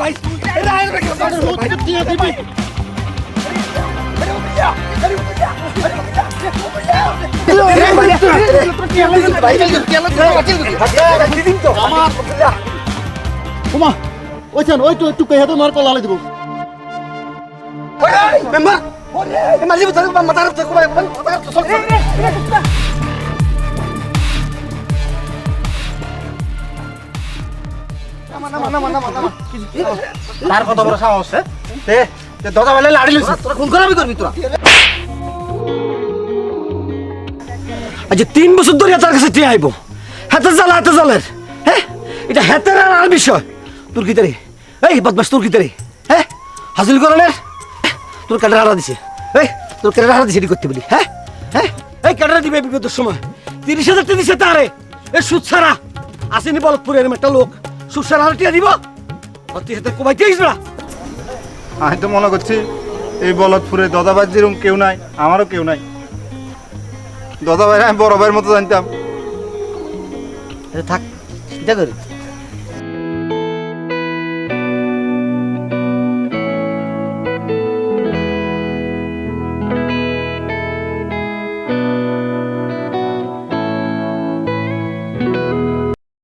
ভাই এটা আইন রেখে দিবি ওমা ওইখান ওই তো একটু কেহে তো নরকল লালে দিব মেম্বার মাঝে ভিতরে মাথার উপরে কোবাই তার কত বড় সাহস তে দাদা বলে লাড়ি লইছ তোরা কোন করাবি করবি তোরা আজ 3 বছর ধরে তার কাছে টিয়া আইবো হাতে জালের হ্যাঁ এটা হাতের আর বিষয় তোর কি তারি এই বদমাস তোর কি তারি হ্যাঁ হাসিল করলের তোর কাটার হারা দিছে এই তোর কাটার হারা দিছে এটি করতে বলি হ্যাঁ হ্যাঁ এই কাটার দিবে বিগত সময় 30,000 টাকা দিছে তারে এই সুদ ছাড়া আসেনি বলতপুরে এরম একটা লোক সুদ ছাড়া হারা টিয়া দিব তুই হাতে কোবাইতে আইস না আমি তো মনে করছি এই বলদপুরে দাদাভাই যেরকম কেউ নাই আমারও কেউ নাই দাদাভাই আমি বড় ভাইয়ের মতো জানতাম থাক চিন্তা করি